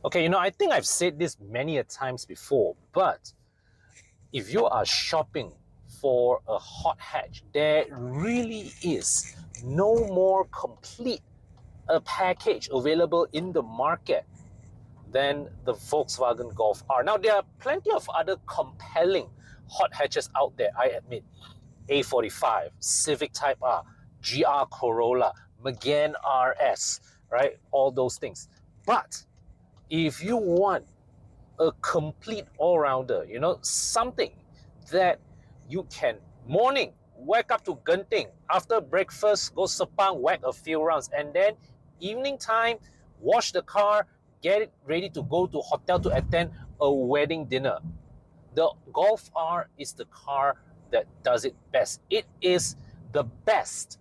Okay, I think I've said this many a times before, but if you are shopping for a hot hatch, there really is no more complete a package available in the market than the Volkswagen Golf R. Now, there are plenty of other compelling hot hatches out there, I admit. A45, Civic Type R, GR Corolla, Megane RS, right? All those things. But if you want a complete all-rounder, something that you can morning wake up to Genting, after breakfast go Sepang, whack a few rounds, and then evening time wash the car, get it ready to go to hotel to attend a wedding dinner. The Golf R is the car that does it best. It is the best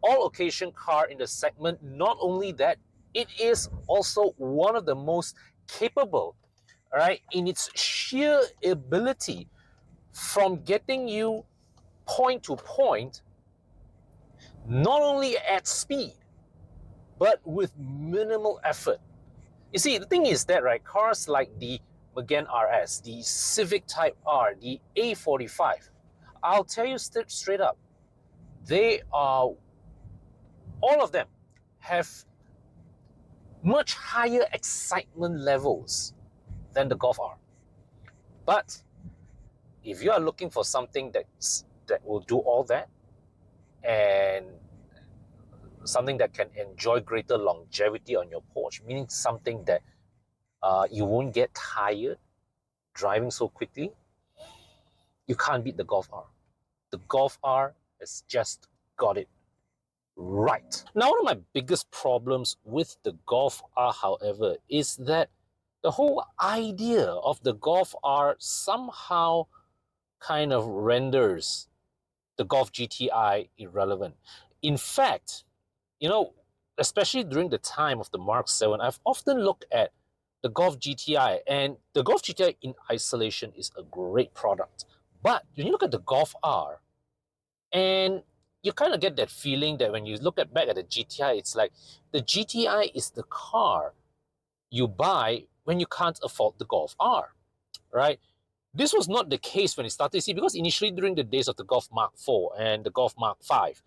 all occasion car in the segment. Not only that, it is also one of the most capable, right, in its sheer ability from getting you point to point, not only at speed, but with minimal effort. You see, the thing is that, right, cars like the Megane RS, the Civic Type R, the A45, I'll tell you straight up, they are, all of them have much higher excitement levels than the Golf R. But if you are looking for something that will do all that, and something that can enjoy greater longevity on your porch, meaning something that you won't get tired driving so quickly, you can't beat the Golf R. The Golf R has just got it right. Now, one of my biggest problems with the Golf R, however, is that the whole idea of the Golf R somehow kind of renders the Golf GTI irrelevant. In fact, especially during the time of the Mark 7, I've often looked at the Golf GTI, and the Golf GTI in isolation is a great product. But when you look at the Golf R, and you kind of get that feeling that when you look back at the GTI, it's like the GTI is the car you buy when you can't afford the Golf R, right? This was not the case when it started. See, because initially during the days of the Golf Mark 4 and the Golf Mark 5,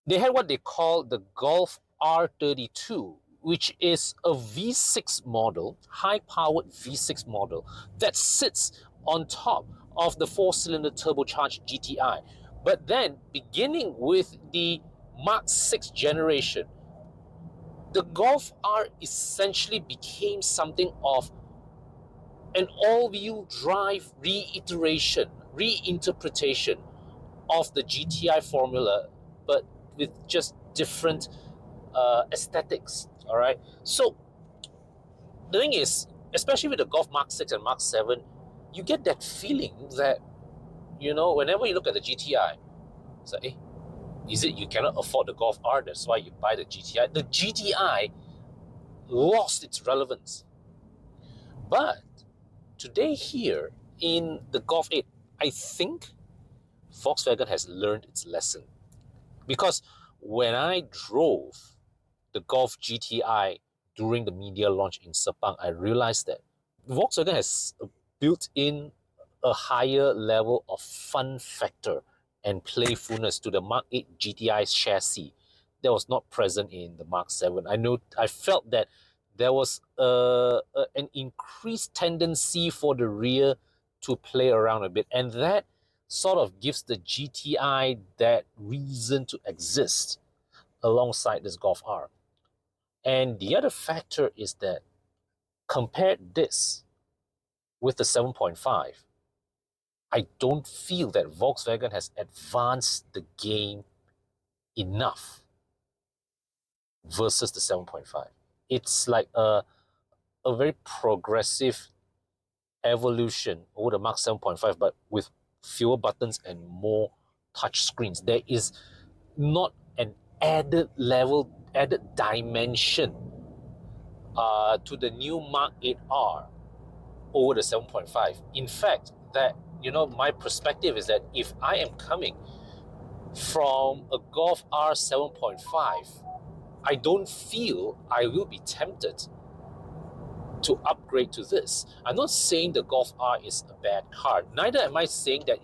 they had what they call the Golf R32, which is a V6 model, high-powered V6 model that sits on top of the four-cylinder turbocharged GTI. But then, beginning with the Mark 6 generation, the Golf R essentially became something of an all-wheel drive reiteration, reinterpretation of the GTI formula, but with just different aesthetics. All right. So the thing is, especially with the Golf Mark 6 and Mark 7, you get that feeling that, whenever you look at the GTI, it's like, is it you cannot afford the Golf R, that's why you buy the GTI? The GTI lost its relevance. But today, here in the Golf 8, I think Volkswagen has learned its lesson. Because when I drove the Golf GTI during the media launch in Sepang, I realized that Volkswagen has built in a higher level of fun factor and playfulness to the Mark 8 GTI chassis that was not present in the Mark 7. I felt that there was an increased tendency for the rear to play around a bit, and that sort of gives the GTI that reason to exist alongside this Golf R. And the other factor is that compare this with the 7.5, I don't feel that Volkswagen has advanced the game enough versus the 7.5. It's like a very progressive evolution over the Mark 7.5, but with fewer buttons and more touch screens. There is not an added level, added dimension to the new Mark 8R over the 7.5. In fact, that my perspective is that if I am coming from a Golf R 7.5, I don't feel I will be tempted to upgrade to this. I'm not saying the Golf R is a bad car. Neither am I saying that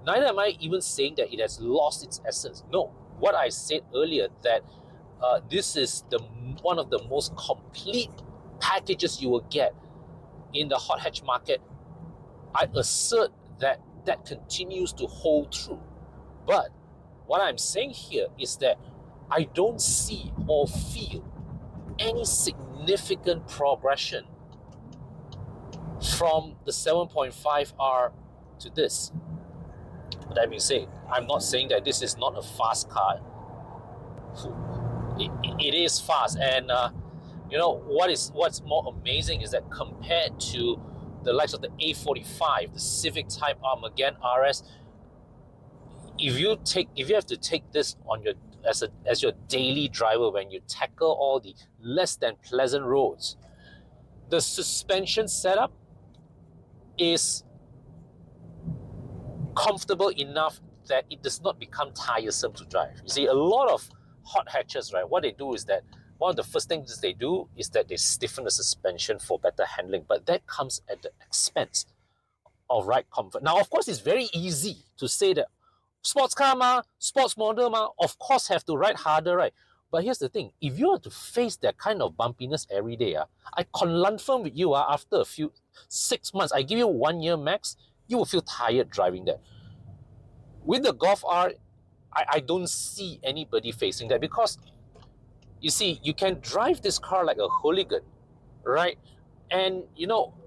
neither am I even saying that it has lost its essence. No. What I said earlier, that this is one of the most complete packages you will get in the hot hatch market. I assert that that continues to hold true. But what I'm saying here is that I don't see or feel any significant progression from the 7.5R to this. That being said, I'm not saying that this is not a fast car. It is fast, and what's more amazing is that compared to the likes of the A45, the Civic Type R, Megane RS, if you have to take this on your as your daily driver when you tackle all the less than pleasant roads, the suspension setup is comfortable enough that it does not become tiresome to drive. You see, a lot of hot hatches, right, what they do is that one of the first things they do is that they stiffen the suspension for better handling, but that comes at the expense of ride comfort. Now, of course, it's very easy to say that sports car ma, sports model ma, of course have to ride harder, right? But here's the thing, if you are to face that kind of bumpiness every day, I confirm with you, after a few 6 months, I give you 1 year max, you will feel tired driving that. With the Golf R, I don't see anybody facing that, because you see, you can drive this car like a hooligan, right? And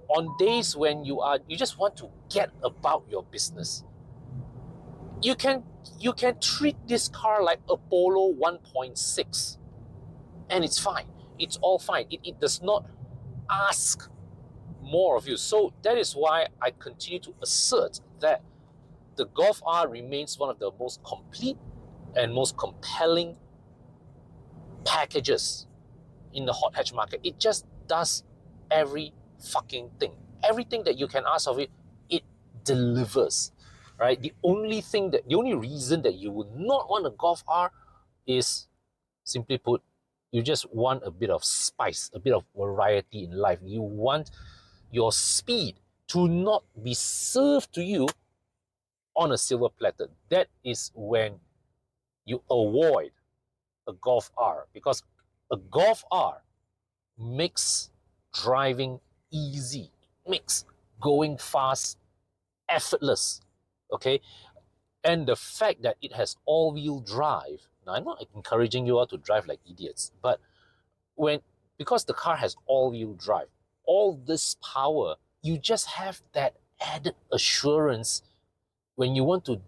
on days when you just want to get about your business, you can treat this car like a Polo 1.6, and it's fine. It's all fine. It does not ask more of you. So that is why I continue to assert that the Golf R remains one of the most complete and most compelling packages in the hot hatch market. It just does every fucking thing. Everything that you can ask of it, it delivers. Right? The only reason that you would not want a Golf R is, simply put, you just want a bit of spice, a bit of variety in life. You want your speed to not be served to you on a silver platter. That is when you avoid a Golf R, because a Golf R makes driving easy, makes going fast effortless, okay? And the fact that it has all-wheel drive, now I'm not encouraging you all to drive like idiots, but because the car has all-wheel drive, all this power, you just have that added assurance when you want to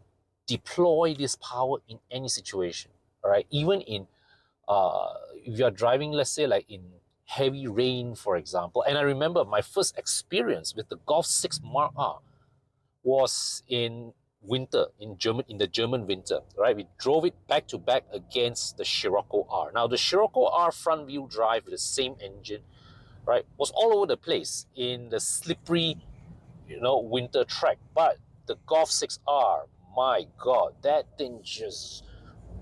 deploy this power in any situation, all right? Even in, if you're driving, let's say like in heavy rain, for example. And I remember my first experience with the Golf 6 Mark R was in winter, in the German winter, right? We drove it back to back against the Scirocco R. Now, the Scirocco R front wheel drive with the same engine, right, was all over the place in the slippery, winter track. But the Golf 6R, my God, that thing just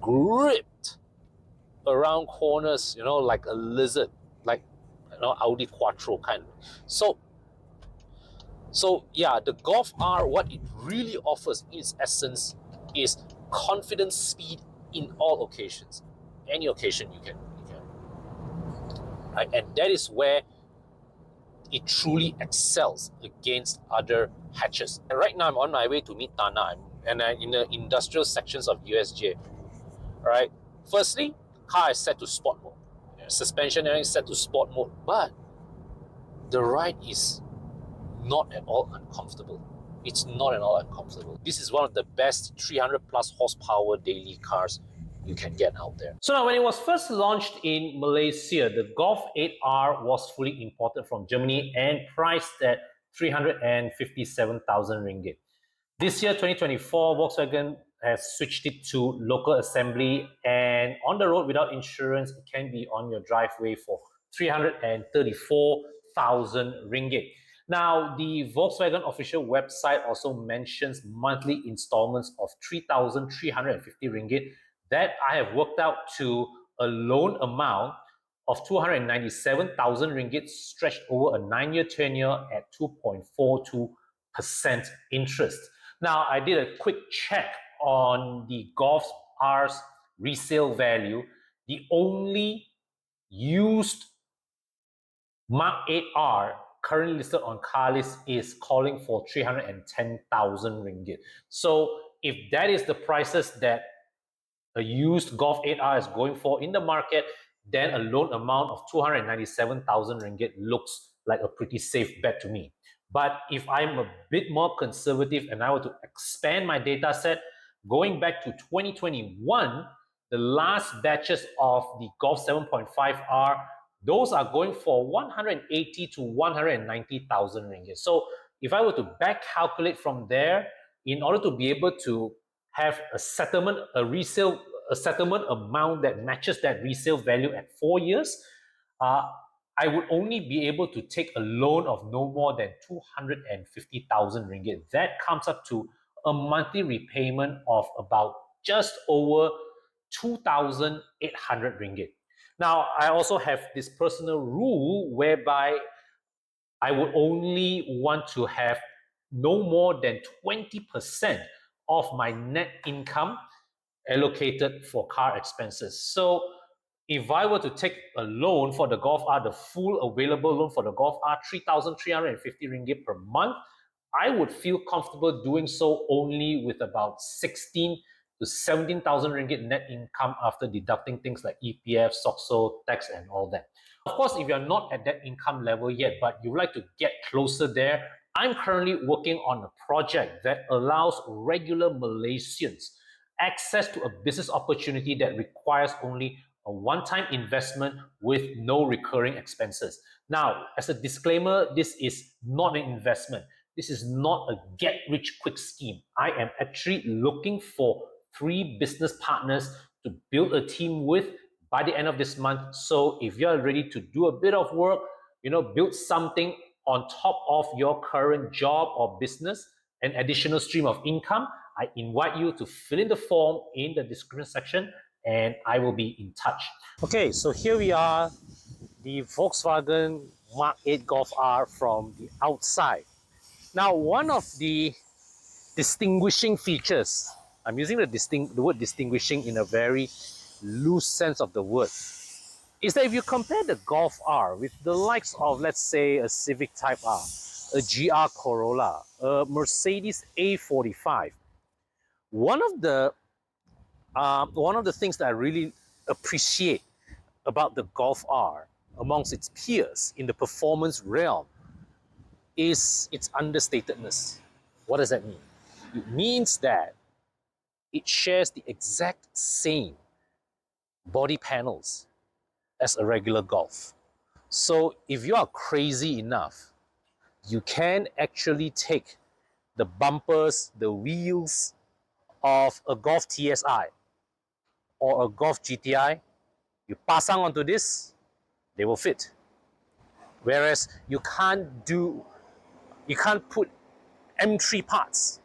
gripped around corners, like a lizard, like, Audi Quattro kind. So yeah, the Golf R, what it really offers in its essence is confident speed in all occasions. Any occasion you can. Right? And that is where it truly excels against other hatches. And right now I'm on my way to meet Tana, and I'm in the industrial sections of USJ. Right? Firstly, car is set to sport mode. Suspension is set to sport mode, but the ride is not at all uncomfortable. It's not at all uncomfortable. This is one of the best 300 plus horsepower daily cars you can get out there. So now, when it was first launched in Malaysia, the Golf 8R was fully imported from Germany and priced at 357,000 ringgit. This year, 2024, Volkswagen has switched it to local assembly, and on the road without insurance, it can be on your driveway for 334,000 ringgit. Now, the Volkswagen official website also mentions monthly installments of 3,350 ringgit that I have worked out to a loan amount of 297,000 ringgit stretched over a 9-year tenure at 2.42% interest. Now, I did a quick check on the Golf R's resale value. The only used Mk8R currently listed on Carlist is calling for 310,000 ringgit. So if that is the prices that a used Golf 8R is going for in the market, then a loan amount of 297,000 ringgit looks like a pretty safe bet to me. But if I'm a bit more conservative and I were to expand my data set, going back to 2021, the last batches of the Golf 7.5R, those are going for 180 to 190,000 ringgit. So if I were to back calculate from there, in order to be able to have a settlement, a settlement amount that matches that resale value at 4 years, I would only be able to take a loan of no more than 250,000 ringgit. That comes up to a monthly repayment of about just over 2,800 ringgit. Now, I also have this personal rule whereby I would only want to have no more than 20% of my net income allocated for car expenses. So if I were to take a loan for the Golf R, the full available loan for the Golf R, 3,350 ringgit per month, I would feel comfortable doing so only with about 16 to 17,000 ringgit net income after deducting things like EPF, SOXO, tax, and all that. Of course, if you're not at that income level yet, but you like to get closer there, I'm currently working on a project that allows regular Malaysians access to a business opportunity that requires only a one-time investment with no recurring expenses. Now, as a disclaimer, this is not an investment. This is not a get-rich-quick scheme. I am actually looking for 3 business partners to build a team with by the end of this month. So if you're ready to do a bit of work, build something on top of your current job or business, an additional stream of income, I invite you to fill in the form in the description section and I will be in touch. Okay, so here we are, the Volkswagen Mk8 Golf R from the outside. Now, one of the distinguishing features, I'm using the word distinguishing in a very loose sense of the word, is that if you compare the Golf R with the likes of, let's say, a Civic Type R, a GR Corolla, a Mercedes A45, one of the things that I really appreciate about the Golf R amongst its peers in the performance realm is its understatedness. What does that mean? It means that it shares the exact same body panels as a regular Golf. So if you are crazy enough, you can actually take the bumpers, the wheels of a Golf TSI or a Golf GTI, you pasang onto this, they will fit. Whereas you can't put M3 parts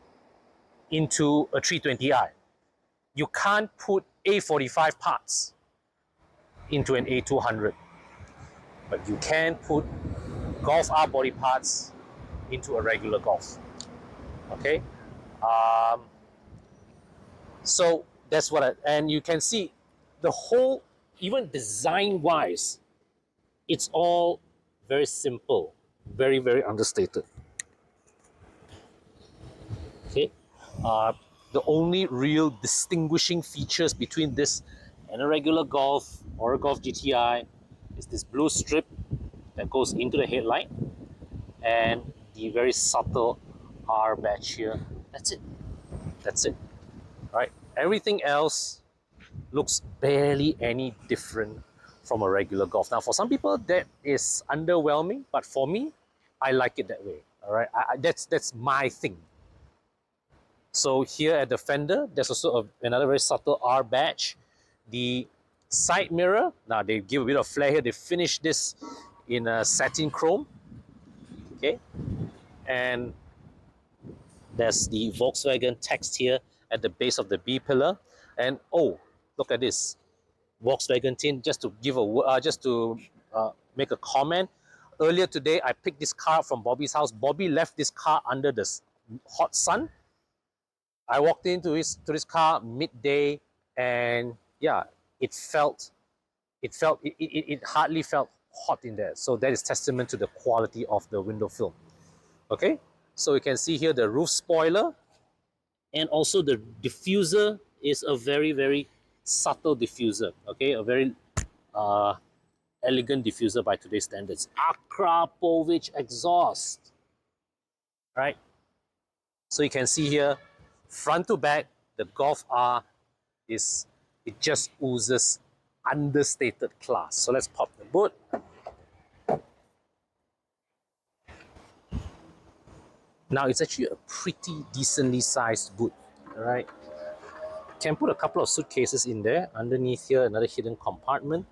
into a 320i. You can't put A45 parts into an A200. But you can put Golf R body parts into a regular Golf. Okay? So that's and you can see the whole, even design-wise, it's all very simple, very, very understated. Okay? The only real distinguishing features between this and a regular Golf or a Golf GTI is this blue strip that goes into the headlight and the very subtle R badge here. That's it. That's it. All right. Everything else looks barely any different from a regular Golf. Now, for some people, that is underwhelming, but for me, I like it that way. All right. That's my thing. So here at the fender, there's also another very subtle R badge. The side mirror, now they give a bit of flair here. They finish this in a satin chrome. Okay, and there's the Volkswagen text here at the base of the B pillar. And oh, look at this. Volkswagen team, just to give a make a comment. Earlier today, I picked this car up from Bobby's house. Bobby left this car under the hot sun. I walked into this car midday, and yeah, it hardly felt hot in there. So that is testament to the quality of the window film. Okay, so you can see here the roof spoiler, and also the diffuser is a very subtle diffuser. Okay, a very uh, elegant diffuser by today's standards. Akrapovic exhaust, right? So you can see here, front to back, the Golf R it just oozes understated class. So let's pop the boot. Now it's actually a pretty decently sized boot, all right? Can put a couple of suitcases in there. Underneath here, another hidden compartment.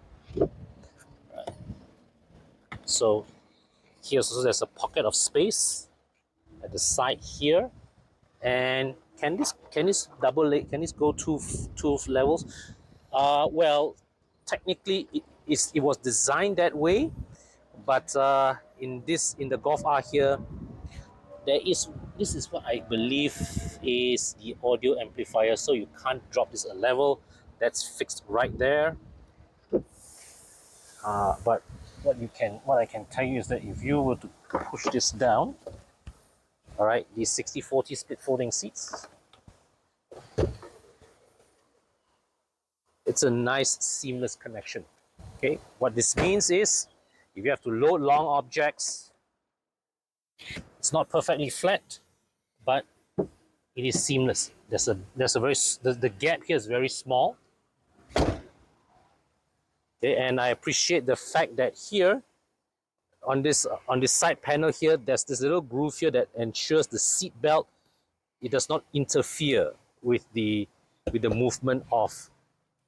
So here also there's a pocket of space at the side here. And can this can this go two levels? Well, technically it was designed that way, but in the Golf R here, there is this is what I believe is the audio amplifier, so you can't drop this a level. That's fixed right there. But what I can tell you is that if you were to push this down, all right, these 60/40 split folding seats, it's a nice seamless connection. Okay, what this means is if you have to load long objects, it's not perfectly flat, but it is seamless. There's a very the gap here is very small. Okay, and I appreciate the fact that here on this side panel here, there's this little groove here that ensures the seat belt, it does not interfere with the movement of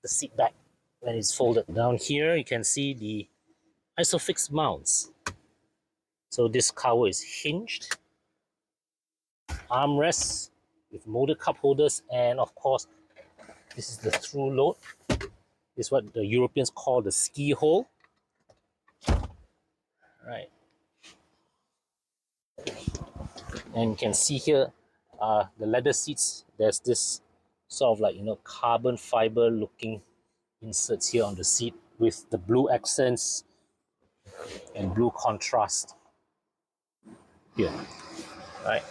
the seat back when it's folded. Down here you can see the isofix mounts. So this cover is hinged, armrests with molded cup holders, and of course this is the through load. This is what the Europeans call the ski hole. Right, and you can see here the leather seats. There's this sort of like, you know, carbon fiber looking inserts here on the seat with the blue accents and blue contrast here. Right,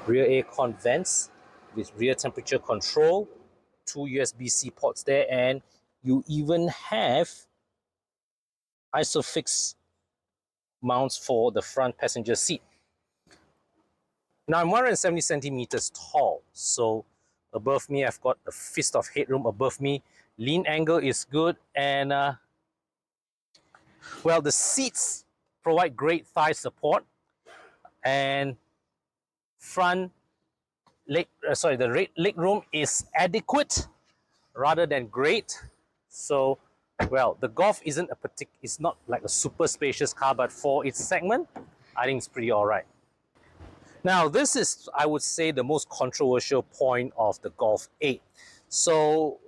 rear aircon vents with rear temperature control, two USB-C ports there, and you even have isofix mounts for the front passenger seat. Now I'm 170 centimeters tall, so above me I've got a fist of headroom above me. Lean angle is good, and well, the seats provide great thigh support, and front leg the leg room is adequate rather than great. So, well, the Golf isn't it's not like a super spacious car, but for its segment, I think it's pretty all right. Now, this is, I would say, the most controversial point of the Golf 8. So,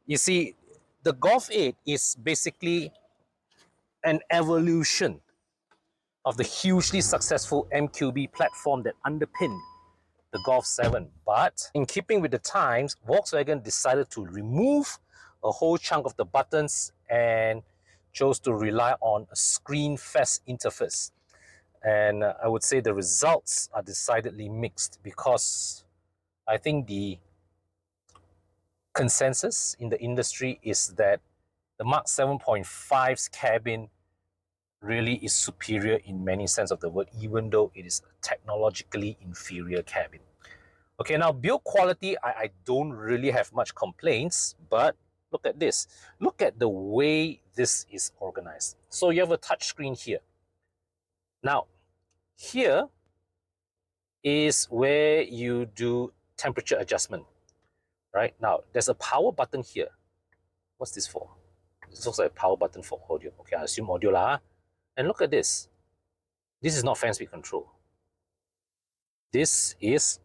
you see, the Golf 8 is basically an evolution of the hugely successful MQB platform that underpinned the Golf 7. But in keeping with the times, Volkswagen decided to remove a whole chunk of the buttons and chose to rely on a screen-fest interface. And I would say the results are decidedly mixed, because I think the consensus in the industry is that the Mark 7.5's cabin really is superior in many sense of the word, even though it is a technologically inferior cabin. Okay, now build quality, I don't really have much complaints, but look at this. Look at the way this is organized. So you have a touch screen here. Now, here is where you do temperature adjustment, right? Now, there's a power button here. What's this for? This looks like a power button for audio. Okay, I assume audio lah. And look at this. This is not fan speed control. This is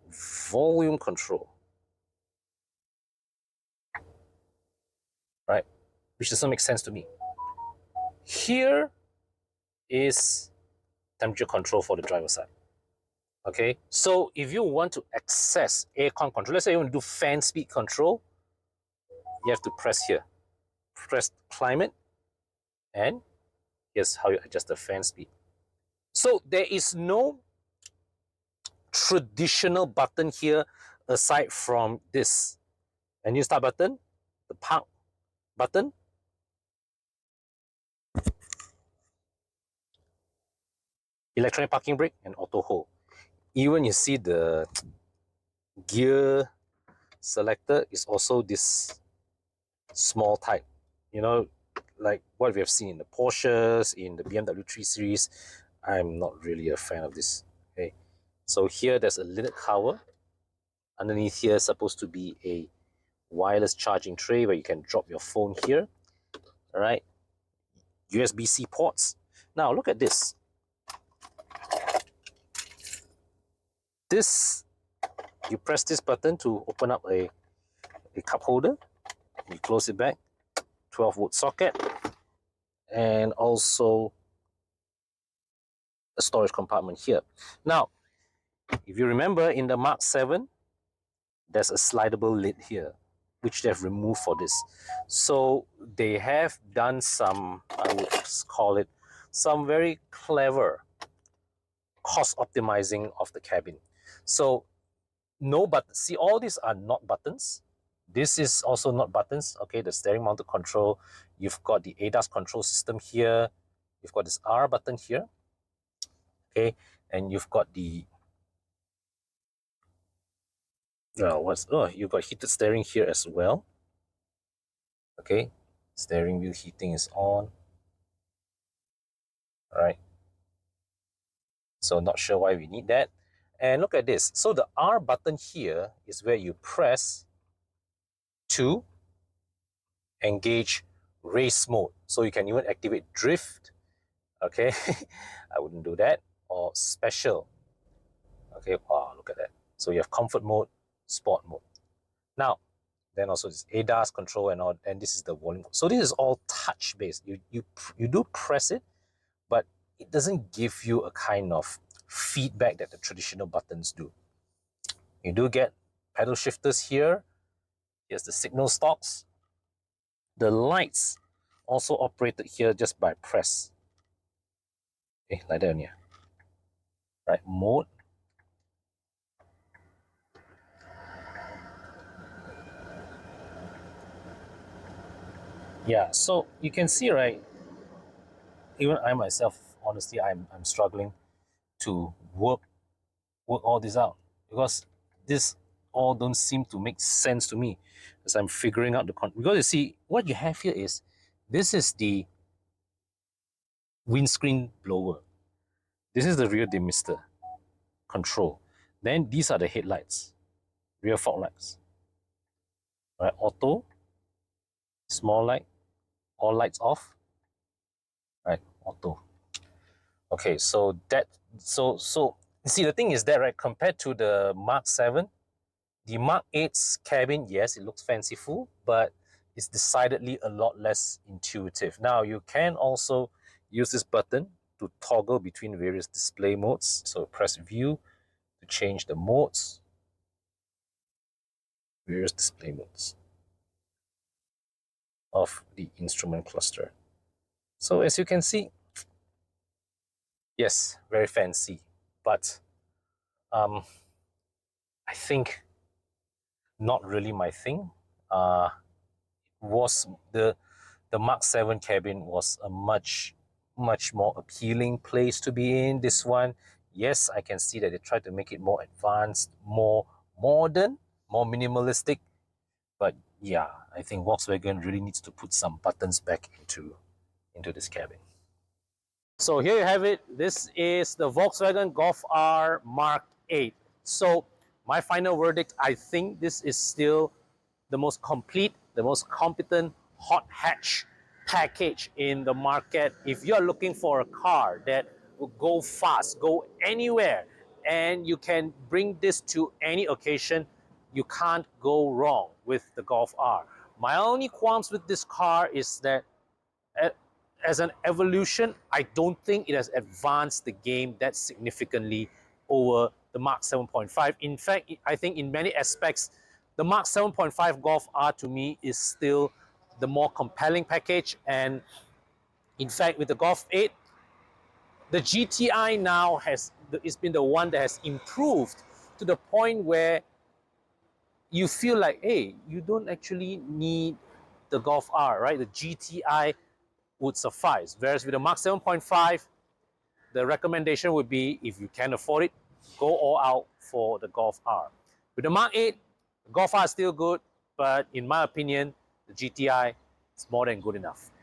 volume control. which doesn't make sense to me. Here is temperature control for the driver's side. Okay, so if you want to access aircon control, let's say you want to do fan speed control, you have to press here. Press climate, and here's how you adjust the fan speed. So there is no traditional button here aside from this. A new start button, the park button, electronic parking brake, and auto hold. Even you see the gear selector is also this small type, you know, like what we have seen in the Porsches, in the BMW 3 Series. I'm not really a fan of this. Okay, so here there's a lid cover. Underneath here is supposed to be a wireless charging tray where you can drop your phone here. All right, USB-C ports. Now look at this. This, you press this button to open up a cup holder. You close it back. 12-volt socket, and also a storage compartment here. Now, if you remember in the Mark 7, there's a slidable lid here, which they've removed for this. So they have done some, I would call it, some very clever cost optimizing of the cabin. So no, but see, all these are not buttons. This is also not buttons. Okay, the steering mounted control. You've got the ADAS control system here. You've got this R button here. Okay, and you've got the you've got heated steering here as well. Okay, steering wheel heating is on. All right. So not sure why we need that. And look at this. So the R button here is where you press to engage race mode. So you can even activate drift. Okay, I wouldn't do that. Or special. Okay, wow, look at that. So you have comfort mode, sport mode. Now, then also this ADAS control and all, and this is the volume. So this is all touch based. You do press it, but it doesn't give you a kind of feedback that the traditional buttons do. You do get pedal shifters here. Here's the signal stalks. The lights also operated here just by press. Okay, like that here. Right, mode. Yeah, so you can see, right, even I myself, honestly, I'm struggling to work all this out, because this all don't seem to make sense to me as I'm figuring out because you see, what you have here is, this is the windscreen blower. This is the rear demister control. Then these are the headlights, rear fog lights. Right, auto, small light, all lights off. Right, auto. Okay, so see, the thing is that, right, compared to the Mark 7, the Mark 8's cabin, yes, it looks fanciful, but it's decidedly a lot less intuitive. Now, you can also use this button to toggle between various display modes. So press view to change the modes, various display modes of the instrument cluster. So as you can see, yes, very fancy, but I think not really my thing. Was the Mark 7 cabin was a much more appealing place to be in. This one, yes, I can see that they tried to make it more advanced, more modern, more minimalistic. But yeah, I think Volkswagen really needs to put some buttons back into this cabin. So here you have it. This is the Volkswagen Golf R Mark 8. So my final verdict, I think this is still the most complete, the most competent hot hatch package in the market. If you're looking for a car that will go fast, go anywhere, and you can bring this to any occasion, you can't go wrong with the Golf R. My only qualms with this car is that as an evolution, I don't think it has advanced the game that significantly over the Mark 7.5. In fact, I think in many aspects, the Mark 7.5 Golf R to me is still the more compelling package. And in fact, with the Golf 8, the GTI now it's been the one that has improved to the point where you feel like, hey, you don't actually need the Golf R, right? The GTI would suffice. Whereas with the Mark 7.5, the recommendation would be, if you can afford it, go all out for the Golf R. With the Mark 8, the Golf R is still good, but in my opinion, the GTI is more than good enough.